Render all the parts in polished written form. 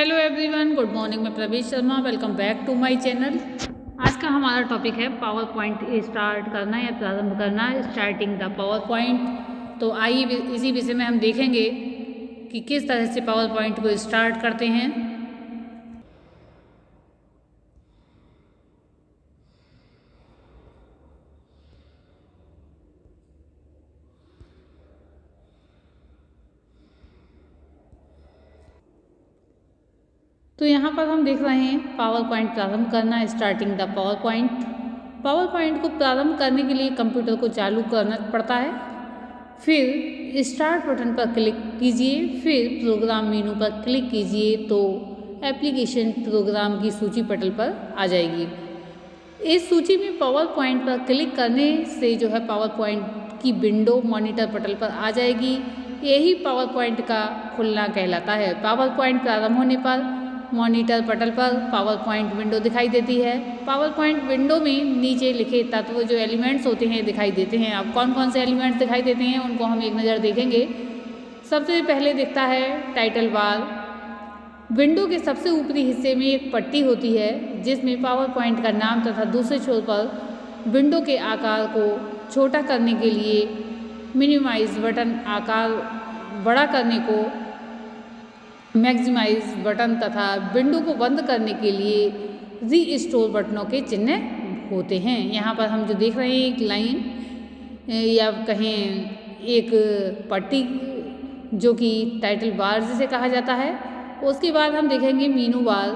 Hello everyone, good morning. मैं Pravesh Sharma, welcome back to my channel. आज का हमारा टॉपिक है पावर पॉइंट स्टार्ट करना या प्रारंभ करना, स्टार्टिंग द पावर पॉइंट। तो आइए इसी विषय में हम देखेंगे कि किस तरह से पावर पॉइंट को स्टार्ट करते हैं। तो यहाँ पर हम देख रहे हैं पावर पॉइंट प्रारंभ करना, starting the power point. Power point को प्रारंभ करने के लिए कंप्यूटर को चालू करना पड़ता है, फिर स्टार्ट बटन पर क्लिक कीजिए, फिर प्रोग्राम मेनू पर क्लिक कीजिए तो एप्लीकेशन प्रोग्राम की सूची पटल पर आ जाएगी। इस सूची में पावर पॉइंट पर क्लिक करने से जो है पावर पॉइंट की विंडो मॉनिटर पटल पर आ जाएगी। यही पावर पॉइंट का खुलना कहलाता है। पावर पॉइंट प्रारंभ होने पर मॉनिटर पटल पर पावर पॉइंट विंडो दिखाई देती है। पावर पॉइंट विंडो में नीचे लिखे तत्व जो एलिमेंट्स होते हैं दिखाई देते हैं। अब कौन कौन से एलिमेंट्स दिखाई देते हैं उनको हम एक नज़र देखेंगे। सबसे पहले दिखता है टाइटल बार। विंडो के सबसे ऊपरी हिस्से में एक पट्टी होती है जिसमें पावर पॉइंट का नाम तथा दूसरे छोर पर विंडो के आकार को छोटा करने के लिए मिनिमाइज बटन, आकार बड़ा करने को मैक्सिमाइज बटन तथा विंडो को बंद करने के लिए रीस्टोर बटनों के चिन्ह होते हैं। यहाँ पर हम जो देख रहे हैं एक लाइन या कहें एक पट्टी जो कि टाइटल बार जिसे कहा जाता है। उसके बाद हम देखेंगे मीनू बार।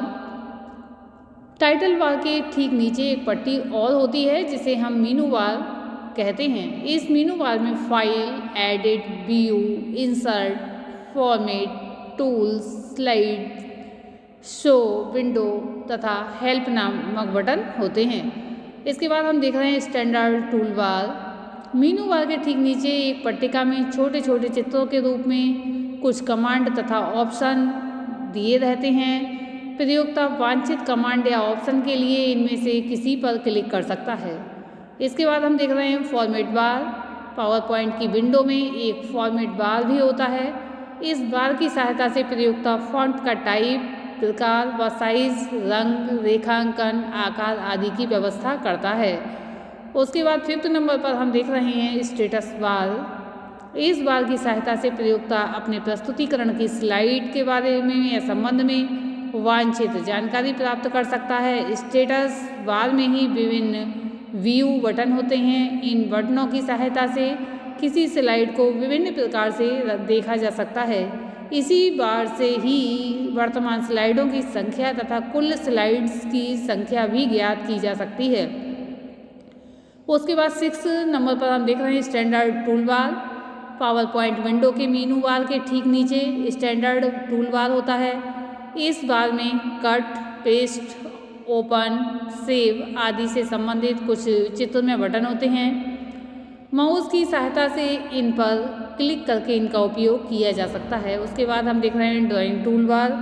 टाइटल बार के ठीक नीचे एक पट्टी और होती है जिसे हम मीनू बार कहते हैं। इस मीनू बार में file, edit, view, insert, format, tools, slide, show, window तथा हेल्प नामक बटन होते हैं। इसके बाद हम देख रहे हैं स्टैंडर्ड टूल बार। मीनू बार के ठीक नीचे एक पट्टिका में छोटे छोटे चित्रों के रूप में कुछ कमांड तथा ऑप्शन दिए रहते हैं। प्रयोक्ता वांछित कमांड या ऑप्शन के लिए इनमें से किसी पर क्लिक कर सकता है। इसके बाद हम देख रहे हैं फॉर्मेट बार। पावर पॉइंट की विंडो में एक फॉर्मेट बार भी होता है। इस बार की सहायता से प्रयोक्ता फॉन्ट का टाइप, प्रकार व साइज, रंग, रेखांकन, आकार आदि की व्यवस्था करता है। उसके बाद 5th नंबर पर हम देख रहे हैं स्टेटस बार। इस बार की सहायता से प्रयोक्ता अपने प्रस्तुतिकरण की स्लाइड के बारे में या संबंध में वांछित जानकारी प्राप्त कर सकता है। स्टेटस बार में ही विभिन्न व्यू बटन होते हैं। इन बटनों की सहायता से किसी स्लाइड को विभिन्न प्रकार से देखा जा सकता है। इसी बार से ही वर्तमान स्लाइडों की संख्या तथा कुल स्लाइड्स की संख्या भी ज्ञात की जा सकती है। उसके बाद 6 नंबर पर हम देख रहे हैं standard tool bar. Power point window के मीनू बार के ठीक नीचे स्टैंडर्ड टूल बार होता है। इस बार में कट, पेस्ट, ओपन, सेव आदि से संबंधित कुछ चित्रमय बटन होते हैं। माउस की सहायता से इन पर क्लिक करके इनका उपयोग किया जा सकता है। उसके बाद हम देख रहे हैं ड्राइंग टूल बार।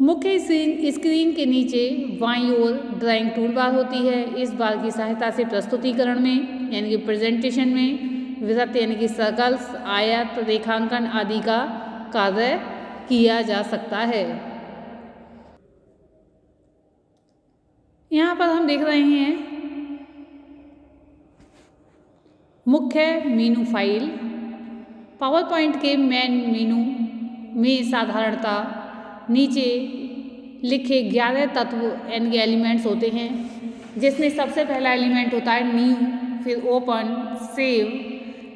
मुख्य स्क्रीन के नीचे बाईं ओर ड्राइंग टूल बार होती है। इस बार की सहायता से प्रस्तुतिकरण में यानी कि प्रेजेंटेशन में वृत्त यानी कि सर्कल्स, आयत, रेखांकन आदि का कार्य किया जा सकता है। यहाँ पर हम देख रहे हैं मुख्य मेनू फाइल। पावर पॉइंट के मेन मेनू में साधारणतः नीचे लिखे 11 तत्व यानी एलिमेंट्स होते हैं, जिसमें सबसे पहला एलिमेंट होता है न्यू, फिर open, save,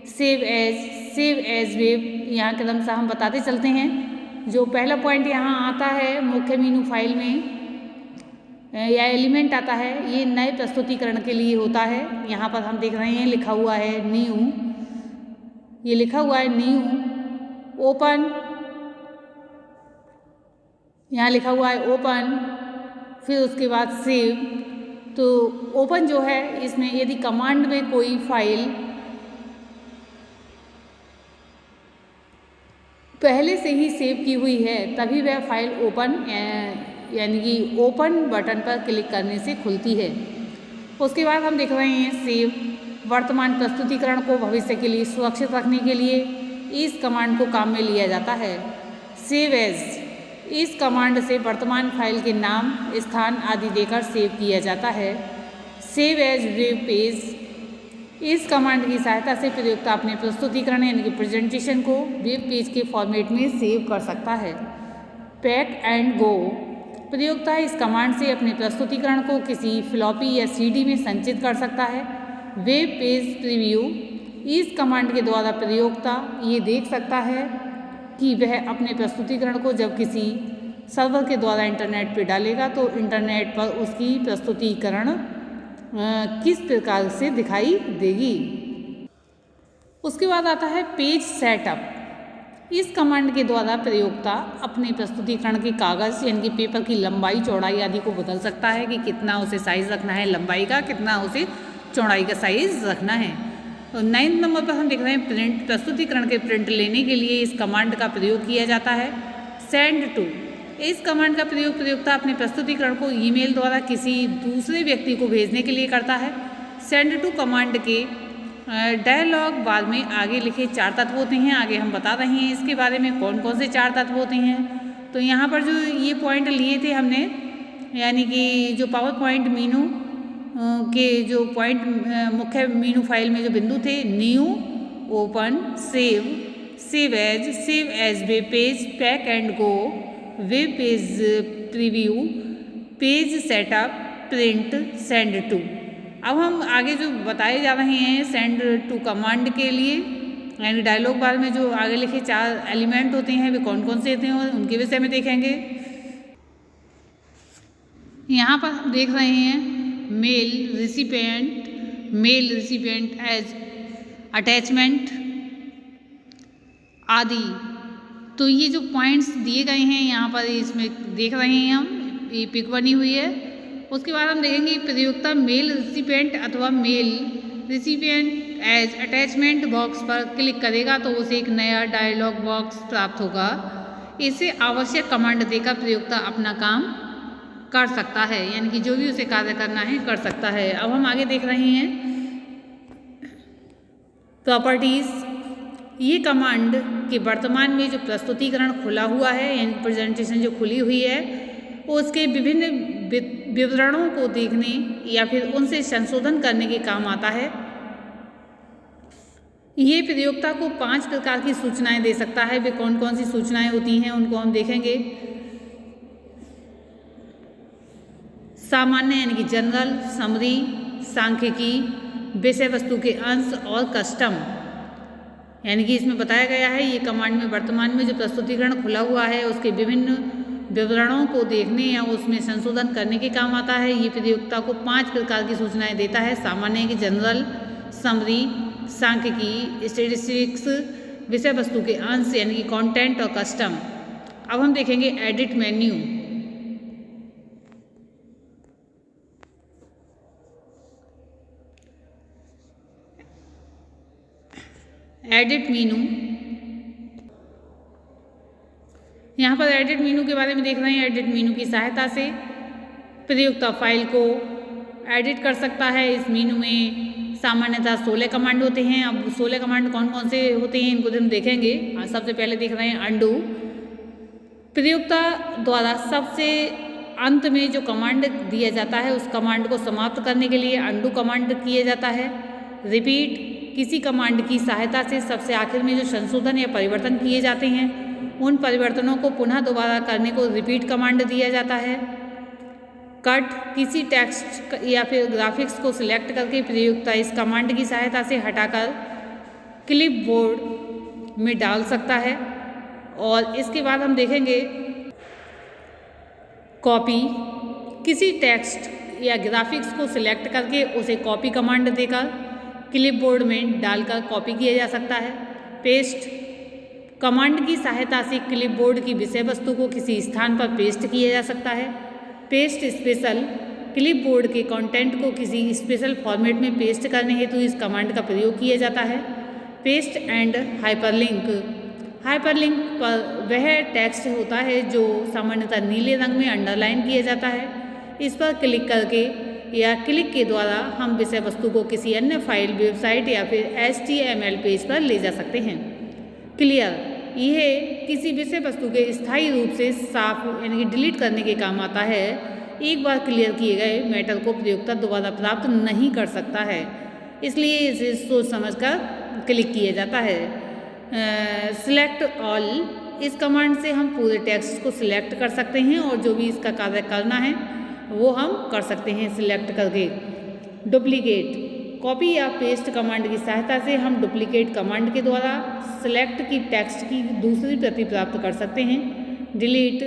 save as web. यहाँ क्रमशः हम बताते चलते हैं। जो पहला पॉइंट यहाँ आता है मुख्य मेनू फाइल में या एलिमेंट आता है, ये नए प्रस्तुतिकरण के लिए होता है। यहाँ पर हम देख रहे हैं लिखा हुआ है न्यू, ये लिखा हुआ है न्यू। ओपन, यहाँ लिखा हुआ है ओपन, फिर उसके बाद सेव। तो ओपन जो है इसमें यदि कमांड में कोई फाइल पहले से ही सेव की हुई है तभी वह फाइल ओपन यानी कि ओपन बटन पर क्लिक करने से खुलती है। उसके बाद हम देख रहे हैं सेव। वर्तमान प्रस्तुतिकरण को भविष्य के लिए सुरक्षित रखने के लिए इस कमांड को काम में लिया जाता है। सेव एज इस कमांड से वर्तमान फाइल के नाम, स्थान आदि देकर सेव किया जाता है। Save as web page. इस कमांड की सहायता से प्रयोक्ता अपने प्रस्तुतिकरण यानी कि प्रेजेंटेशन को वेब पेज के फॉर्मेट में सेव कर सकता है। Pack and go. प्रयोक्ता इस कमांड से अपने प्रस्तुतिकरण को किसी फ्लॉपी या सीडी में संचित कर सकता है। Web page preview. इस कमांड के द्वारा प्रयोक्ता ये देख सकता है कि वह अपने प्रस्तुतिकरण को जब किसी सर्वर के द्वारा इंटरनेट पर डालेगा तो इंटरनेट पर उसकी प्रस्तुतिकरण किस प्रकार से दिखाई देगी। उसके बाद आता है पेज सेटअप। इस कमांड के द्वारा प्रयोक्ता अपने प्रस्तुतिकरण के कागज़ यानी कि पेपर की लंबाई, चौड़ाई आदि को बदल सकता है कि कितना उसे साइज़ रखना है लंबाई का, कितना उसे चौड़ाई का साइज़ रखना है। और 9 नंबर पर हम देख रहे हैं प्रिंट। प्रस्तुतिकरण के प्रिंट लेने के लिए इस कमांड का प्रयोग किया जाता है। Send to. इस कमांड का प्रयोग प्रयोक्ता अपने प्रस्तुतिकरण को ईमेल द्वारा किसी दूसरे व्यक्ति को भेजने के लिए करता है। सेंड टू कमांड के डायलॉग बाद में आगे लिखे 4 तत्व होते हैं। आगे हम बता रहे हैं इसके बारे में कौन कौन से 4 तत्व होते हैं। तो यहाँ पर जो ये पॉइंट लिए थे हमने, यानी कि जो पावर पॉइंट मीनू के जो पॉइंट मुख्य मीनू फाइल में जो बिंदु थे, new, open, save, save as web page, pack and go, web page preview, page setup, print, send to. अब हम आगे जो बताए जा रहे हैं सेंड टू कमांड के लिए, यानी डायलॉग बार में जो आगे लिखे 4 एलिमेंट होते हैं वे कौन कौन से होते हैं उनके विषय में देखेंगे। यहाँ पर हम देख रहे हैं मेल रिसिपिएंट एज अटैचमेंट आदि। तो ये जो पॉइंट्स दिए गए हैं यहाँ पर इसमें देख रहे हैं हम, ये पिक बनी हुई है। उसके बाद हम देखेंगे प्रयोक्ता मेल रिसिपिएंट अथवा mail recipient as attachment box पर क्लिक करेगा तो उसे एक नया डायलॉग बॉक्स प्राप्त होगा। इसे आवश्यक कमांड देकर प्रयोक्ता अपना काम कर सकता है, यानी कि जो भी उसे कार्य करना है कर सकता है। अब हम आगे देख रहे हैं प्रॉपर्टीज़। ये कमांड के वर्तमान में जो प्रस्तुतिकरण खुला हुआ है यानी प्रेजेंटेशन जो खुली हुई है उसके विभिन्न विवरणों को देखने या फिर उनसे संशोधन करने के काम आता है। ये प्रयोक्ता को 5 प्रकार की सूचनाएं दे सकता है। वे कौन कौन सी सूचनाएं होती हैं उनको हम देखेंगे। सामान्य यानी कि जनरल, समरी, सांख्यिकी, विषय वस्तु के अंश और कस्टम, यानी कि इसमें बताया गया है ये कमांड में वर्तमान में जो प्रस्तुतिकरण खुला हुआ है उसके विभिन्न विवरणों को देखने या उसमें संशोधन करने के काम आता है। ये प्रयोक्ता को 5 प्रकार की सूचनाएं देता है। सामान्य की जनरल, समरी, सांख्यिकी, स्टैटिस्टिक्स, विषय वस्तु के अंश यानी कि कंटेंट और कस्टम। अब हम देखेंगे एडिट मेन्यू। एडिट मीनू, यहाँ पर एडिट मीनू के बारे में देख रहे हैं। एडिट मीनू की सहायता से प्रयोक्ता फाइल को एडिट कर सकता है। इस मीनू में सामान्यतः 16 कमांड होते हैं। अब 16 कमांड कौन कौन से होते हैं इनको हम देखेंगे। सबसे पहले देख रहे हैं अंडू। प्रयोक्ता द्वारा सबसे अंत में जो कमांड दिया जाता है उस कमांड को समाप्त करने के लिए अंडू कमांड किया जाता है। रिपीट, किसी कमांड की सहायता से सबसे आखिर में जो संशोधन या परिवर्तन किए जाते हैं उन परिवर्तनों को पुनः दोबारा करने को रिपीट कमांड दिया जाता है। कट, किसी टेक्स्ट या फिर ग्राफिक्स को सिलेक्ट करके प्रयोक्ता इस कमांड की सहायता से हटाकर क्लिपबोर्ड में डाल सकता है। और इसके बाद हम देखेंगे कॉपी, किसी टेक्स्ट या ग्राफिक्स को सिलेक्ट करके उसे कॉपी कमांड देकर क्लिपबोर्ड में डालकर कॉपी किया जा सकता है। पेस्ट, कमांड की सहायता से क्लिपबोर्ड की विषय वस्तु को किसी स्थान पर पेस्ट किया जा सकता है। पेस्ट स्पेशल, क्लिपबोर्ड के कंटेंट को किसी स्पेशल फॉर्मेट में पेस्ट करने हेतु इस कमांड का प्रयोग किया जाता है। पेस्ट एंड हाइपरलिंक, हाइपरलिंक पर वह टेक्स्ट होता है जो सामान्यतः नीले रंग में अंडरलाइन किया जाता है। इस पर क्लिक करके या क्लिक के द्वारा हम विषय वस्तु को किसी अन्य फाइल, वेबसाइट या फिर HTML पेज पर ले जा सकते हैं। क्लियर, यह किसी विषय वस्तु के स्थायी रूप से साफ यानी कि डिलीट करने के काम आता है। एक बार क्लियर किए गए मैटर को प्रयोक्ता दोबारा प्राप्त नहीं कर सकता है, इसलिए इसे सोच समझकर क्लिक किया जाता है। सिलेक्ट ऑल, इस कमांड से हम पूरे टेक्स्ट को सिलेक्ट कर सकते हैं और जो भी इसका कार्य करना है वो हम कर सकते हैं सिलेक्ट करके। डुप्लीकेट, कॉपी या पेस्ट कमांड की सहायता से हम डुप्लीकेट कमांड के द्वारा सिलेक्ट की टेक्स्ट की दूसरी प्रति प्राप्त कर सकते हैं। डिलीट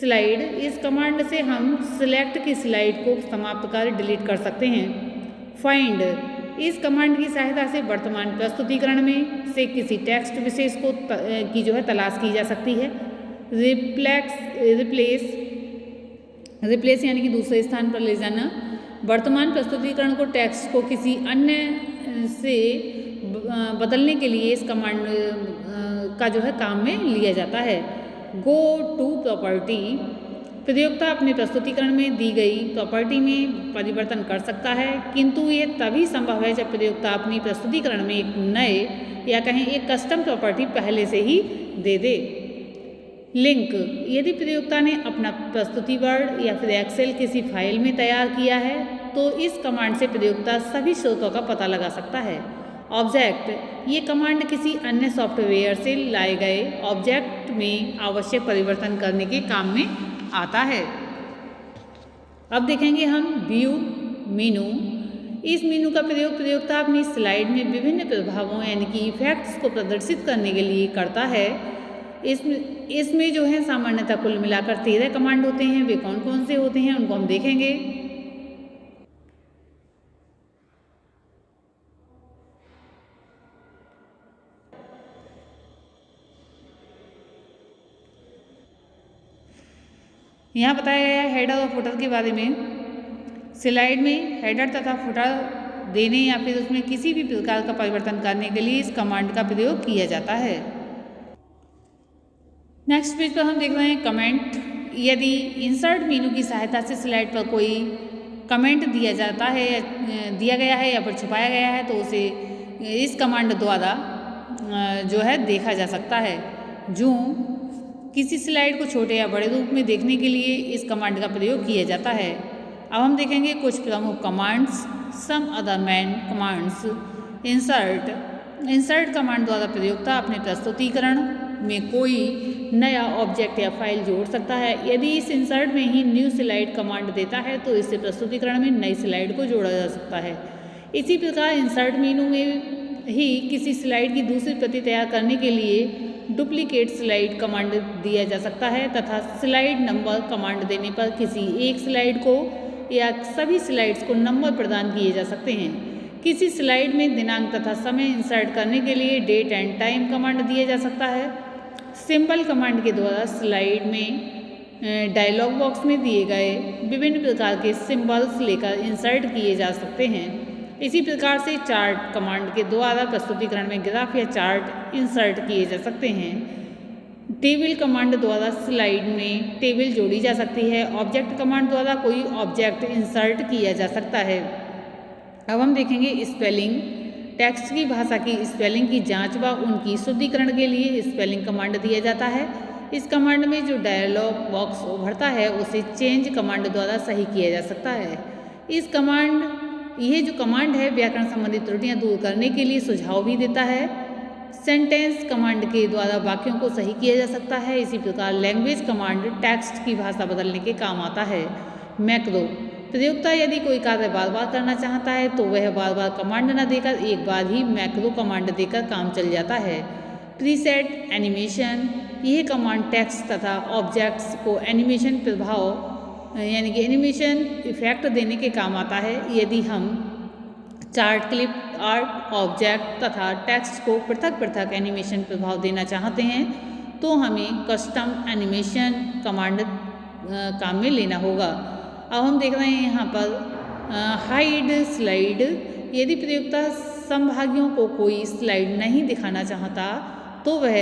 स्लाइड, इस कमांड से हम सिलेक्ट की स्लाइड को समाप्त कर डिलीट कर सकते हैं। फाइंड, इस कमांड की सहायता से वर्तमान प्रस्तुतिकरण में से किसी टेक्स्ट विशेष को की तलाश की जा सकती है। रिप्लेस यानी कि दूसरे स्थान पर ले जाना, वर्तमान प्रस्तुतिकरण को टेक्स्ट को किसी अन्य से बदलने के लिए इस कमांड का काम में लिया जाता है। गो टू प्रॉपर्टी, प्रयोक्ता अपने प्रस्तुतिकरण में दी गई प्रॉपर्टी में परिवर्तन कर सकता है, किंतु ये तभी संभव है जब प्रयोक्ता अपनी प्रस्तुतिकरण में एक नए या कहें एक कस्टम प्रॉपर्टी पहले से ही दे दे। लिंक, यदि प्रयोक्ता ने अपना प्रस्तुति वर्ड या फिर एक्सेल किसी फाइल में तैयार किया है तो इस कमांड से प्रयोक्ता सभी स्रोतों का पता लगा सकता है। ऑब्जेक्ट, ये कमांड किसी अन्य सॉफ्टवेयर से लाए गए ऑब्जेक्ट में आवश्यक परिवर्तन करने के काम में आता है। अब देखेंगे हम व्यू मेनू। इस मेनू का प्रयोग प्रयोक्ता अपनी स्लाइड में विभिन्न प्रभावों यानी कि इफेक्ट्स को प्रदर्शित करने के लिए करता है। इसमें सामान्यतः कुल मिलाकर 13 कमांड होते हैं। वे कौन कौन से होते हैं उनको हम देखेंगे। यहाँ बताया गया है हेडर और फुटर के बारे में। स्लाइड में हेडर तथा फुटर देने या फिर उसमें किसी भी प्रकार का परिवर्तन करने के लिए इस कमांड का प्रयोग किया जाता है। नेक्स्ट पेज पर हम देख रहे हैं कमेंट। यदि इंसर्ट मेनू की सहायता से स्लाइड पर कोई कमेंट दिया गया है या फिर छुपाया गया है तो उसे इस कमांड द्वारा देखा जा सकता है। किसी स्लाइड को छोटे या बड़े रूप में देखने के लिए इस कमांड का प्रयोग किया जाता है। अब हम देखेंगे कुछ प्रमुख commands, some other main commands. Insert command द्वारा प्रयोक्ता अपने प्रस्तुतिकरण में कोई नया ऑब्जेक्ट या फाइल जोड़ सकता है। यदि इस इंसर्ट में ही न्यू स्लाइड कमांड देता है तो इससे प्रस्तुतिकरण में नई स्लाइड को जोड़ा जा सकता है। इसी प्रकार इंसर्ट मेनू में ही किसी स्लाइड की दूसरी प्रति तैयार करने के लिए डुप्लीकेट स्लाइड कमांड दिया जा सकता है तथा स्लाइड नंबर कमांड देने पर किसी एक स्लाइड को या सभी स्लाइड्स को नंबर प्रदान किए जा सकते हैं। किसी स्लाइड में दिनांक तथा समय इंसर्ट करने के लिए डेट एंड टाइम कमांड दिया जा सकता है। सिंबल कमांड के द्वारा स्लाइड में डायलॉग बॉक्स में दिए गए विभिन्न प्रकार के सिंबल्स लेकर इंसर्ट किए जा सकते हैं। इसी प्रकार से चार्ट कमांड के द्वारा प्रस्तुतिकरण में ग्राफ या चार्ट इंसर्ट किए जा सकते हैं। टेबल कमांड द्वारा स्लाइड में टेबल जोड़ी जा सकती है। ऑब्जेक्ट कमांड द्वारा कोई ऑब्जेक्ट इंसर्ट किया जा सकता है। अब हम देखेंगे स्पेलिंग। टेक्स्ट की भाषा की स्पेलिंग की जांच व उनकी शुद्धिकरण के लिए स्पेलिंग कमांड दिया जाता है। इस कमांड में जो डायलॉग बॉक्स उभरता है उसे चेंज कमांड द्वारा सही किया जा सकता है। यह जो कमांड है व्याकरण संबंधी त्रुटियां दूर करने के लिए सुझाव भी देता है। सेंटेंस कमांड के द्वारा वाक्यों को सही किया जा सकता है। इसी प्रकार लैंग्वेज कमांड टेक्स्ट की भाषा बदलने के काम आता है। मैक्रो, प्रयोक्ता यदि कोई कार्य बार बार करना चाहता है तो वह बार बार कमांड न देकर एक बार ही मैक्रो कमांड देकर काम चल जाता है। प्रीसेट एनिमेशन, यह कमांड टेक्स्ट तथा ऑब्जेक्ट्स को एनिमेशन प्रभाव यानी कि एनिमेशन इफेक्ट देने के काम आता है। यदि हम चार्ट, क्लिप आर्ट, ऑब्जेक्ट तथा टेक्स्ट को पृथक पृथक एनिमेशन प्रभाव देना चाहते हैं तो हमें कस्टम एनिमेशन कमांड काम में लेना होगा। अब हम देख रहे हैं यहाँ पर हाइड स्लाइड। यदि प्रयोक्ता संभागियों को कोई स्लाइड नहीं दिखाना चाहता तो वह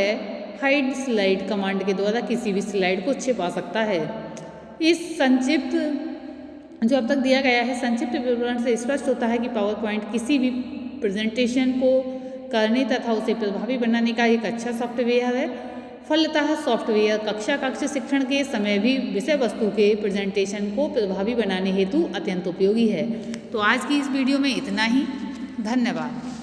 हाइड स्लाइड कमांड के द्वारा किसी भी स्लाइड को छिपा सकता है। इस संक्षिप्त जो अब तक दिया गया है संक्षिप्त विवरण से स्पष्ट होता है कि पावर पॉइंट किसी भी प्रेजेंटेशन को करने तथा उसे प्रभावी बनाने का एक अच्छा सॉफ्टवेयर है। फलतः सॉफ्टवेयर कक्षा कक्ष शिक्षण के समय भी विषय वस्तु के प्रेजेंटेशन को प्रभावी बनाने हेतु अत्यंत उपयोगी है। तो आज की इस वीडियो में इतना ही। धन्यवाद।